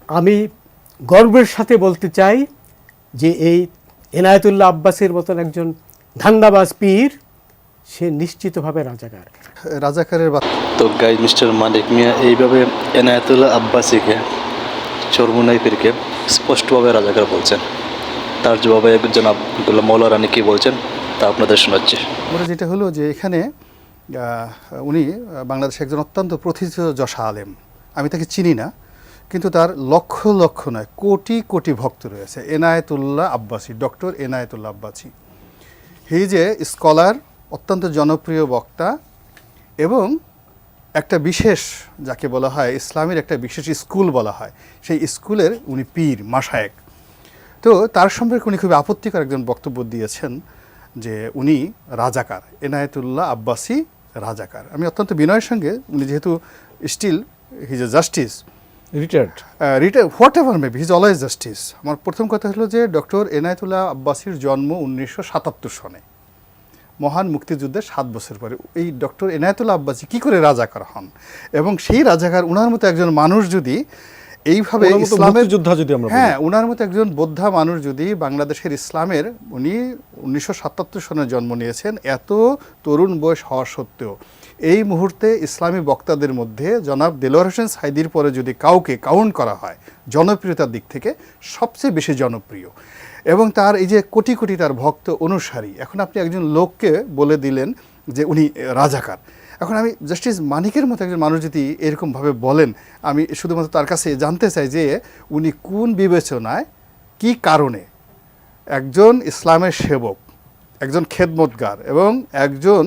আমি গর্বের সাথে বলতে চাই যে এই এনায়েতুল্লাহ আব্বাসীর মতন একজন ধান্দাবাজ পীর সে নিশ্চিতভাবে রাজাকার। রাজাকারের তো গাইজ মিস্টার মালিক মিয়া এইভাবে এনায়েতুল্লাহ আব্বাসীকে চরমুনাই পীরকে স্পষ্টভাবে রাজাকার বলছেন। তার জবাবে একজন আব্দুল্লাহ মৌলা রানী কী বলছেন তা আপনাদের শোনাচ্ছি। যেটা হলো যে এখানে উনি বাংলাদেশে একজন অত্যন্ত প্রথিতযশা আলেম। আমি তাকে চিনি না, কিন্তু তার লক্ষ লক্ষ নয় কোটি কোটি ভক্ত রয়েছে। Enayetullah Abbasi, doctor Enayetullah Abbasi, he is a scholar, অত্যন্ত জনপ্রিয় বক্তা, এবং একটা বিশেষ যাকে বলা হয় ইসলামের একটা বিশেষ স্কুল বলা হয়, সেই স্কুলের উনি পীর মাশায়েখ। তো তার সম্পর্কে উনি খুবই আপত্তিকর একজন বক্তব্য দিয়েছেন যে উনি রাজাকার, এনায়েতুল্লাহ আব্বাসী রাজাকার। আমি অত্যন্ত বিনয়ের সঙ্গে, উনি যেহেতু still his a justice, retired whatever maybe, his always justice. আমার প্রথম কথা হলো যে ডক্টর এনায়েতুল্লাহ আব্বাসীর জন্ম 1977 সনে, মহান মুক্তিযুদ্ধের 7 বছর পরে। এই ডক্টর এনায়েতুল্লাহ আব্বাসী কী করে রাজাকার হন? এবং সেই রাজাকার, উনার মতো একজন মানুষ যদি এইভাবে ইসলামের যোদ্ধা, যদি আমরা উনার মতো একজন বোদ্ধা মানুষ যদি বাংলাদেশের ইসলামের, উনি 1977 সনে জন্ম নিয়েছেন, এত তরুণ বয়স হওয়া সত্ত্বেও এই মুহূর্তে ইসলামী বক্তাদের মধ্যে জনাব দেলোয়ার হোসেন সাঈদীর পরে যদি কাউকে কাউন্ট করা হয় জনপ্রিয়তার দিক থেকে সবচেয়ে বেশি জনপ্রিয়, এবং তার এই যে কোটি কোটি তার ভক্ত অনুসারী, এখন আপনি একজন লোককে বলে দিলেন যে উনি রাজাকার। এখন আমি জাস্টিস মানিকের মতো একজন মানুষ যদি এরকমভাবে বলেন, আমি শুধুমাত্র তার কাছে জানতে চাই যে উনি কোন বিবেচনায়, কি কারণে একজন ইসলামের সেবক, একজন খেদমতগার এবং একজন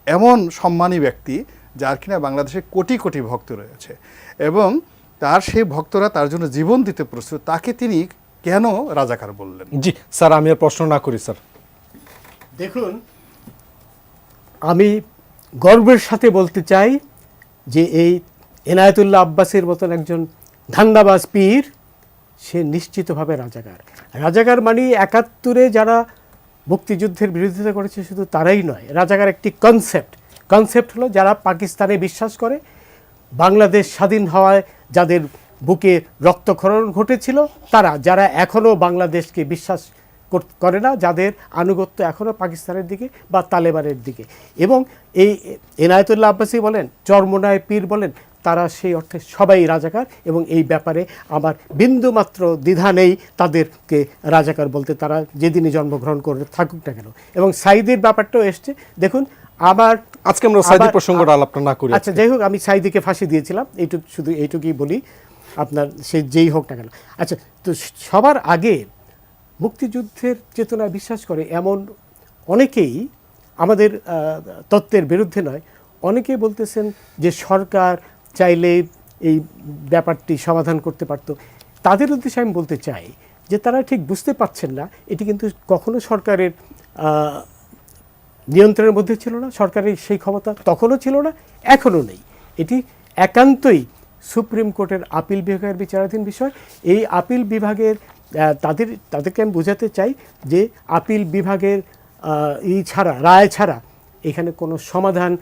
এমন সম্মানী ব্যক্তি যার কিনা বাংলাদেশে কোটি কোটি ভক্ত রয়েছে এবং তার সেই ভক্তরা তার জন্য জীবন দিতে প্রস্তুত, তাকে তিনি কেন রাজাকার বললেন? জি স্যার, আমি আর প্রশ্ন না করি স্যার। দেখুন, আমি গর্বের সাথে বলতে চাই যে এই এনায়েতুল্লাহ আব্বাসীর মতন একজন ধান্দাবাজ পীর সে নিশ্চিতভাবে রাজাকার। রাজাকার মানে 71-এ যারা মুক্তিযুদ্ধের বিরোধিতা করেছে শুধু তারাই নয়, রাজাকার একটি কনসেপ্ট হলো যারা পাকিস্তানে বিশ্বাস করে, বাংলাদেশ স্বাধীন হওয়ায় যাদের বুকে রক্তক্ষরণ ঘটেছিল তারা, যারা এখনও বাংলাদেশকে বিশ্বাস করে না, যাদের আনুগত্য এখনও পাকিস্তানের দিকে বা তালেবানের দিকে। এবং এই এনায়েতুল্লাহ আব্বাসী বলেন, চরমোনাই পীর বলেন, তারা সেই অর্থে সবাই রাজাকার, এবং এই ব্যাপারে আমার বিন্দুমাত্র দ্বিধা নেই তাদেরকে রাজাকার বলতে, তারা যেদিনই জন্মগ্রহণ করে থাকুক না কেন। এবং সাঈদীর ব্যাপারটাও এসছে। দেখুন, আবার আজকে আমরা সাঈদী প্রসঙ্গটা আলাপ না করি। আচ্ছা, যাই হোক, আমি সাঈদীকে ফাঁসি দিয়েছিলাম, শুধু এইটুকুই বলি, আপনার সে যেই হোক না কেন। আচ্ছা, তো সবার আগে মুক্তিযুদ্ধের চেতনায় বিশ্বাস করে এমন অনেকেই, আমাদের তত্ত্বের বিরুদ্ধে নয়, অনেকেই বলতেছেন যে সরকার চাইলে এই ব্যাপারটি সমাধান করতে পারত। তাদের উদ্দেশ্যে আমি বলতে চাই যে তারা ঠিক বুঝতে পারছেন না, এটি কিন্তু কখনো সরকারের নিয়ন্ত্রণের মধ্যে ছিল না, সরকারের সেই ক্ষমতা তখনও ছিল না, এখনও নেই। এটি একান্তই সুপ্রিম কোর্টের আপিল বিভাগের বিচারাধীন বিষয়। এই আপিল বিভাগের তাদেরকে আমি বোঝাতে চাই যে আপিল বিভাগের রায় ছাড়া এখানে কোনো সমাধান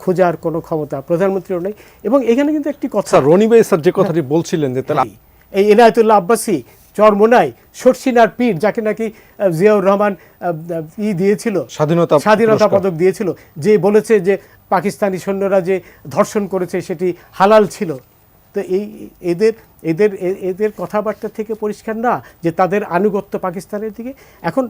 খোঁজার কোনো ক্ষমতা প্রধানমন্ত্রীও নেই। এবং এখানে কিন্তু একটি কথা, রনি ভাই স্যার যে কথাটি বলছিলেন যে তাহলে এই এনায়েতুল্লাহ আব্বাসী চরমোনাই শর্ষিনার পীর, যাকে নাকি জিয়াউর রহমান দিয়েছিল, স্বাধীনতা পদক দিয়েছিল, যে বলেছে যে পাকিস্তানি সৈন্যরা যে ধর্ষণ করেছে সেটি হালাল ছিল। তো এদের কথাবার্তা থেকে পরিষ্কার না যে তাদের আনুগত্য পাকিস্তানের দিকে। এখন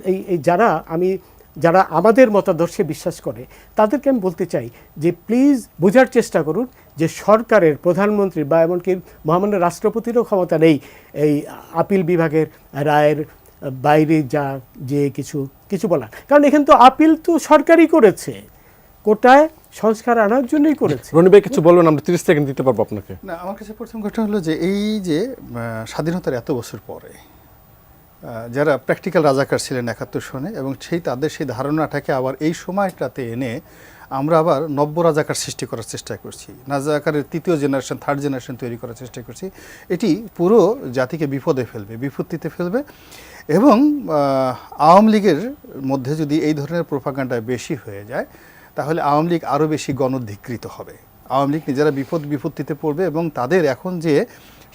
যারা আমাদের মতাদর্শে বিশ্বাস করে তাদেরকে আমি বলতে চাই যে প্লিজ বোঝার চেষ্টা করুন যে সরকারের, প্রধানমন্ত্রী বা এমনকি মহামান্য রাষ্ট্রপতিরও ক্ষমতা নেই এই আপিল বিভাগের রায়ের বাইরে যে কিছু বলার। কারণ এখানে তো আপিল তো সরকারই করেছে, কোটায় সংস্কার আনার জন্যই করেছে। রনি ভাই কিছু বলবেন, আমরা 30 সেকেন্ড দিতে পারবো আপনাকে। না, আমার কাছে প্রথম ঘটনা হলো যে এই যে স্বাধীনতার এত বছর পরে যারা প্র্যাকটিক্যাল রাজাকার ছিলেন 71 সনে, এবং তাদের সেই ধারণাটাকে আবার এই সময়টাতে এনে আমরা আবার নব্য রাজাকার সৃষ্টি করার চেষ্টা করছি, রাজাকারের তৃতীয় জেনারেশন, থার্ড জেনারেশন তৈরি করার চেষ্টা করছি। এটি পুরো জাতিকে বিপত্তিতে ফেলবে। এবং আওয়ামী লীগের মধ্যে যদি এই ধরনের প্রোপাগান্ডা বেশি হয়ে যায় তাহলে আওয়ামী লীগ আরও বেশি গণধিকৃত হবে। আওয়ামী লীগ নিজেরা বিপত্তিতে পড়বে এবং তাদের এখন যে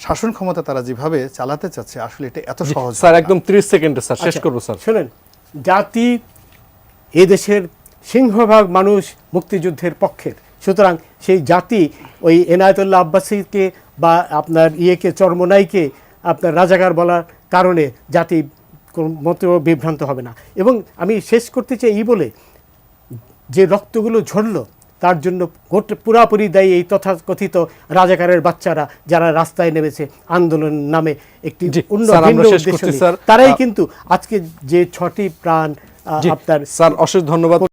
শাসন ক্ষমতা তারা যেভাবে চালাতে চাচ্ছে আসলে এটা এত সহজ স্যার না। একদম 30 সেকেন্ডে স্যার শেষ আচ্ছা, করবো স্যার। শোনেন, জাতি এদেশের সিংহভাগ মানুষ মুক্তিযুদ্ধের পক্ষের, সুতরাং সেই জাতি ওই এনায়েতুল্লাহ আব্বাসীকে বা আপনার চরমোনাইকে আপনার রাজাকার বলার কারণে জাতি কোনো মতেও বিভ্রান্ত হবে না। এবং আমি শেষ করতে চাই এই বলে, যে রক্তগুলো ঝরলো তার জন্য পুরাপুরি দায়ী এই তথাকথিত রাজাকারের বাচ্চারা, যারা রাস্তায় নেমেছে আন্দোলন নামে একটি জি, অন্য স্যার, ভিন্ন আমরা শেষ উদ্দেশ্য করছি, নিয়ে। স্যার। তারাই কিন্তু আজকে যে 6টি প্রাণ জি, আপনার স্যার অশেষ ধন্যবাদ।